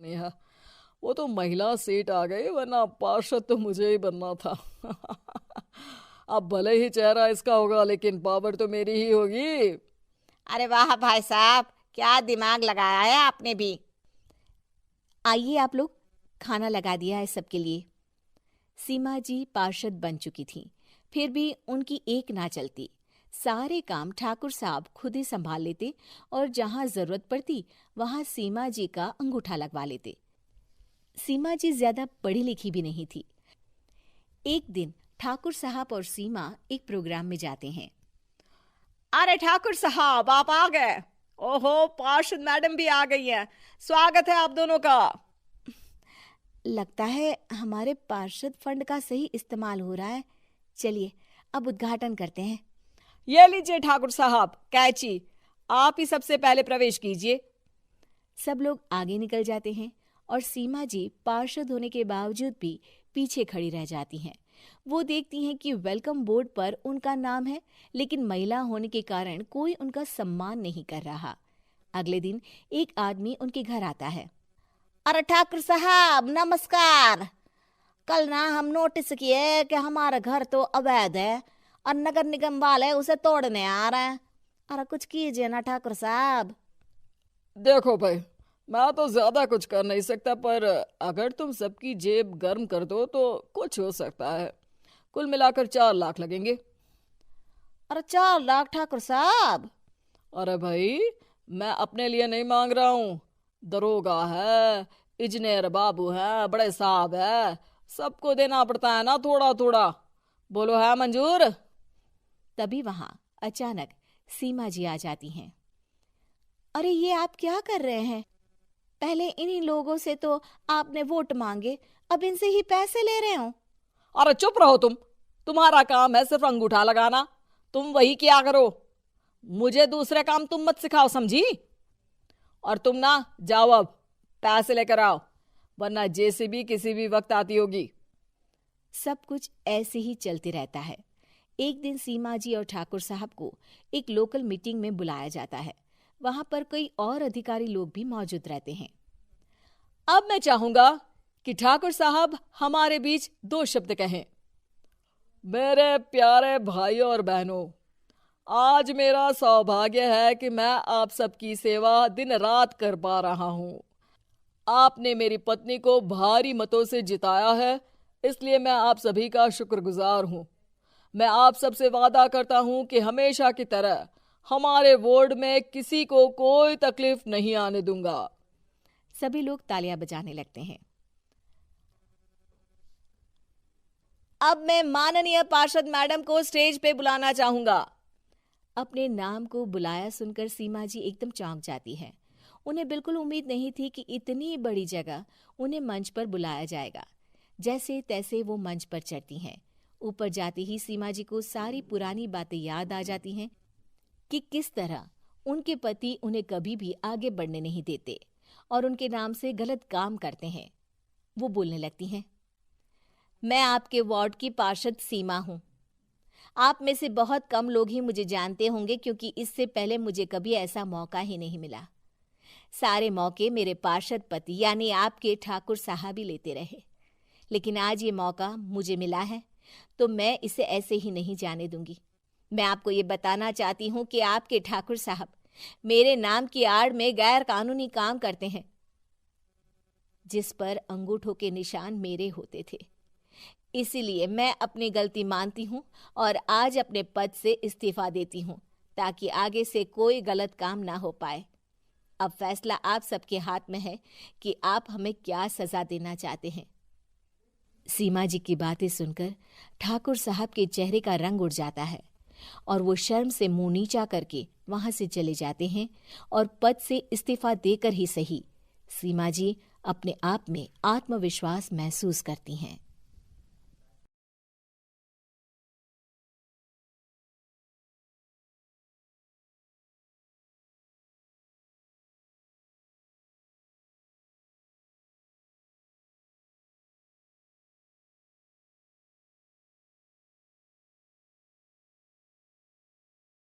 नेहा, वो तो महिला सीट आ गई, वरना पार्षद तो मुझे ही बनना था। अब भले ही चेहरा इसका होगा, लेकिन पावर तो मेरी ही होगी। अरे वाह भाई साहब, क्या दिमाग लगाया है आपने भी। आइए आप लोग, खाना लगा दिया है सबके लिए। सीमा जी पार्षद बन चुकी थीं, फिर भी उनकी एक ना चलती। सारे काम ठाकुर साहब खुद ही संभाल लेते और जहां जरूरत पड़ती वहां सीमा जी का अंगूठा लगवा लेते। सीमा जी ज्यादा पढ़ी लिखी भी नहीं थी। एक दिन ठाकुर साहब और सीमा एक प्रोग्राम में जाते हैं। अरे ठाकुर साहब, आप आ गए। ओहो, पार्षद मैडम भी आ गई हैं। स्वागत है आप दोनों का। लगता है हमारे पार्षद फंड का सही इस्तेमाल हो रहा है। चलिए अब उद्घाटन करते हैं। ये लीजिए ठाकुर साहब, कैची, आप ही सबसे पहले प्रवेश कीजिए। सब लोग आगे निकल जाते हैं और सीमा जी पार्षद होने के बावजूद भी पीछे खड़ी रह जाती हैं। वो देखती हैं कि वेलकम बोर्ड पर उनका नाम है, लेकिन महिला होने के कारण कोई उनका सम्मान नहीं कर रहा। अगले दिन एक आदमी उनके घर आता है। अरे ठाकुर साहब नमस्कार। कल ना हम नोटिस किए कि हमारा घर तो अवैध है और नगर निगम वाले उसे तोड़ने आ रहे हैं। अरे कुछ कीजिए ना ठाकुर साहब। देखो भाई, मैं तो ज्यादा कुछ कर नहीं सकता, पर अगर तुम सबकी जेब गर्म कर दो तो कुछ हो सकता है। कुल मिलाकर 4 लाख लगेंगे। अरे 4 लाख ठाकुर साहब? अरे भाई, मैं अपने लिए नहीं मांग रहा हूँ। दरोगा है, इंजीनियर बाबू है, बड़े साहब है, सबको देना पड़ता है ना थोड़ा थोड़ा। बोलो, है मंजूर? तभी वहां अचानक सीमा जी आ जाती हैं। अरे ये आप क्या कर रहे हैं? पहले इन्हीं लोगों से तो आपने वोट मांगे, अब इनसे ही पैसे ले रहे हो। अरे चुप रहो तुम। तुम्हारा काम है सिर्फ अंगूठा लगाना, तुम वही किया करो। मुझे दूसरे काम तुम मत सिखाओ, समझी? और तुम ना जाओ, अब पैसे लेकर आओ, वरना जेसीबी किसी भी वक्त आती होगी। सब कुछ ऐसे ही चलते रहता है। एक दिन सीमा जी और ठाकुर साहब को एक लोकल मीटिंग में बुलाया जाता है। वहां पर कई और अधिकारी लोग भी मौजूद रहते हैं। अब मैं चाहूंगा कि ठाकुर साहब हमारे बीच 2 शब्द कहें। मेरे प्यारे भाइयों और बहनों, आज मेरा सौभाग्य है कि मैं आप सबकी सेवा दिन रात कर पा रहा हूं। आपने मेरी पत्नी को भारी मतों से जिताया है, इसलिए मैं आप सभी का शुक्रगुजार हूं। मैं आप सबसे वादा करता हूं कि हमेशा की तरह हमारे वार्ड में किसी को कोई तकलीफ नहीं आने दूंगा। सभी लोग तालियां बजाने लगते हैं। अब मैं माननीय पार्षद मैडम को स्टेज पे बुलाना चाहूंगा। अपने नाम को बुलाया सुनकर सीमा जी एकदम चौंक जाती है। उन्हें बिल्कुल उम्मीद नहीं थी कि इतनी बड़ी जगह उन्हें मंच पर बुलाया जाएगा। जैसे तैसे वो मंच पर चढ़ती हैं। ऊपर जाते ही सीमा जी को सारी पुरानी बातें याद आ जाती हैं कि किस तरह उनके पति उन्हें कभी भी आगे बढ़ने नहीं देते और उनके नाम से गलत काम करते हैं। वो बोलने लगती हैं। मैं आपके वार्ड की पार्षद सीमा हूं। आप में से बहुत कम लोग ही मुझे जानते होंगे, क्योंकि इससे पहले मुझे कभी ऐसा मौका ही नहीं मिला। सारे मौके मेरे पार्षद पति यानी आपके ठाकुर साहब ही लेते रहे, लेकिन आज ये मौका मुझे मिला है तो मैं इसे ऐसे ही नहीं जाने दूंगी। मैं आपको ये बताना चाहती हूँ कि आपके ठाकुर साहब मेरे नाम की आड़ में गैर कानूनी काम करते हैं, जिस पर अंगूठों के निशान मेरे होते थे। इसीलिए मैं अपनी गलती मानती हूँ और आज अपने पद से इस्तीफा देती हूँ, ताकि आगे से कोई गलत काम ना हो पाए। अब फैसला आप सबके हाथ में है कि आप हमें क्या सजा देना चाहते हैं। सीमा जी की बातें सुनकर ठाकुर साहब के चेहरे का रंग उड़ जाता है और वो शर्म से मुंह नीचा करके वहां से चले जाते हैं और पद से इस्तीफा देकर ही सही सीमा जी अपने आप में आत्मविश्वास महसूस करती हैं।